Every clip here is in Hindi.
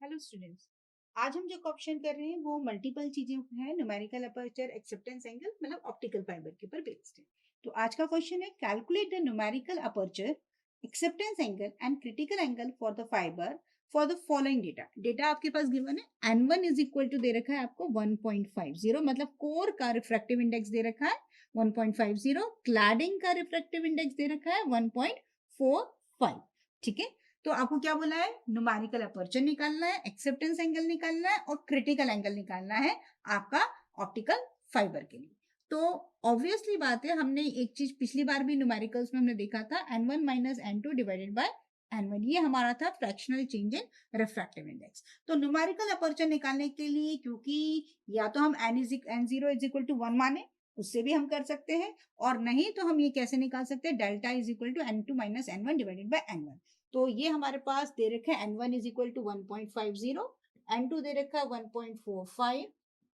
Hello students. आज हम जो क्वेश्चन कर रहे हैं वो मल्टीपल चीजें हैं, न्यूमेरिकल अपर्चर, एक्सेप्टेंस एंगल, मतलब ऑप्टिकल फाइबर के ऊपर बेस्ड है। तो आज का क्वेश्चन है calculate the numerical aperture, acceptance angle and critical angle for the fibre for the following data. Data आपके पास गिवन है n1 इज इक्वल टू दे रखा है आपको 1.50, मतलब कोर का रिफ्रैक्टिव इंडेक्स दे रखा है 1.50, क्लैडिंग का रिफ्रैक्टिव इंडेक्स दे रखा है 1.45। ठीक है, तो आपको क्या बोला है, न्यूमेरिकल अपर्चर निकालना है, एक्सेप्टेंस एंगल निकालना है और क्रिटिकल एंगल निकालना है आपका ऑप्टिकल फाइबर के लिए। तो ऑब्वियसली बात है, हमने एक चीज पिछली बार भी न्यूमेरिकल्स में हमने देखा था n1 minus n2 divided by n1, ये हमारा था fractional change in refractive index. तो न्यूमेरिकल अपर्चर निकालने के लिए, क्योंकि या तो हम n0 इज इक्वल टू 1 माने, उससे भी हम कर सकते हैं, और नहीं तो हम ये कैसे निकाल सकते हैं, delta is equal to n2 minus n1 divided by n1। तो ये हमारे पास दे रखा है n1 is equal to 1.50, n2 दे रखा है 1.45,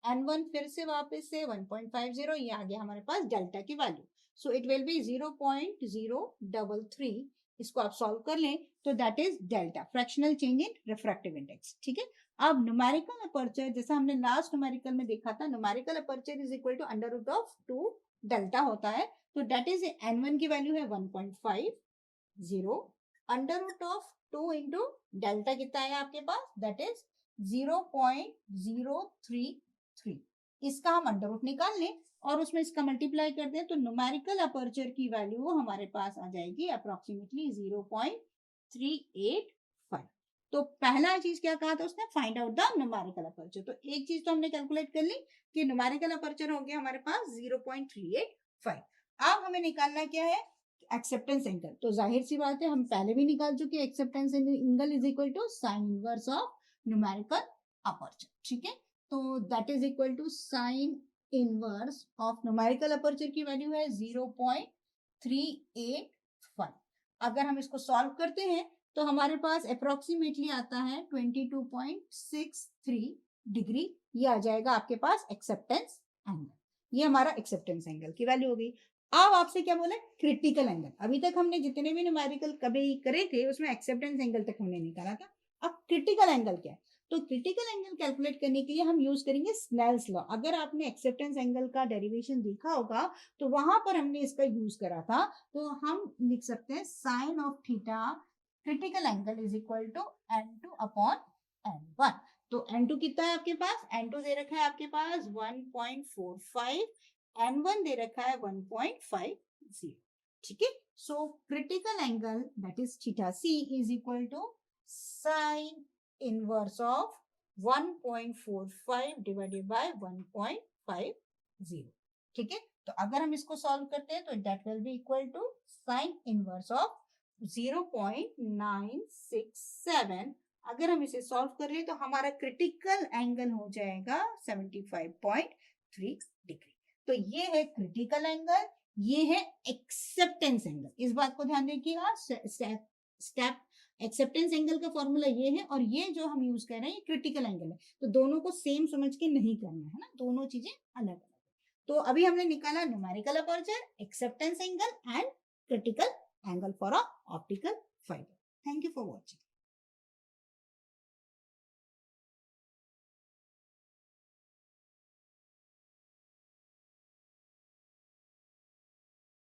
n1 फिर से वापस से 1.50, ये आ गया हमारे पास डेल्टा की value. So it will be 0.033। इसको आप सॉल्व कर लें तो that is delta, fractional change in refractive index. ठीक है, अब न्यूमेरिकल अपर्चर, जैसा हमने लास्ट न्यूमेरिकल में देखा था, numerical aperture is equal to under root of 2 delta होता है। तो दैट इज n1 की वैल्यू है 1.50, under root of 2 into delta कितना है आपके पास, दैट इज 0.033। इसका हम अंडर रूट निकाल लें और उसमें इसका मल्टीप्लाई कर दें तो न्यूमेरिकल अपर्चर की वैल्यू हमारे पास आ जाएगी अप्रोक्सीमेटली 0.385। तो पहला चीज क्या कहा था उसने, find out the numerical aperture. तो एक चीज तो हमने कैलकुलेट कर ली कि न्यूमेरिकल अपर्चर हो गया हमारे पास 0.385। अब हमें निकालना क्या है, एक्सेप्टेंस एंगल। तो जाहिर सी बात है, हम पहले भी निकाल चुके हैं, acceptance angle is equal to sine inverse of numerical aperture. ठीक है, तो that is equal to sine inverse of numerical aperture की वैल्यू है 0.385। अगर हम इसको सॉल्व करते हैं तो हमारे पास अप्रोक्सीमेटली आता है 22.63 डिग्री, ये आ जाएगा आपके पास एक्सेप्टेंस एंगल। ये हमारा एक्सेप्टेंस एंगल की वैल्यू हो गई। अब आपसे क्या बोला, क्रिटिकल एंगल। अभी तक हमने जितने भी न्यूमेरिकल कभी करे थे उसमें एक्सेप्टेंस एंगल तक हमने निकाला था। अब क्रिटिकल एंगल क्या है, तो क्रिटिकल एंगल कैलकुलेट करने के लिए हम यूज करेंगे स्नेल्स लॉ। अगर आपने एक्सेप्टेंस एंगल का डेरिवेशन देखा होगा तो वहां पर हमने इसका यूज करा था। तो हम लिख सकते हैं sine of theta critical angle is equal to n2 upon n1। तो n2 कितना है आपके पास, n2 दे रखा है आपके पास 1.45, n1 दे रखा है 1.50। ठीक है, so critical angle that is theta c is equal to sine inverse of 1.45 divided by 1.50। ठीक है, तो अगर हम इसको सॉल्व करते हैं तो that will be equal to sine inverse of 0.967। अगर हम इसे सॉल्व कर ले तो हमारा क्रिटिकल एंगल हो जाएगा 75.3 डिग्री। तो ये है क्रिटिकल एंगल, ये है एक्सेप्टेंस एंगल। इस बात को ध्यान रखिएगा, स्टेप एक्सेप्टेंस एंगल का फॉर्मूला ये है और ये जो हम यूज कर रहे हैं ये क्रिटिकल एंगल है। तो दोनों को सेम समझ के नहीं करना है ना, दोनों चीजें अलग अलग। तो अभी हमने निकाला numerical aperture, acceptance angle and critical angle for a optical fibre. Thank you for watching.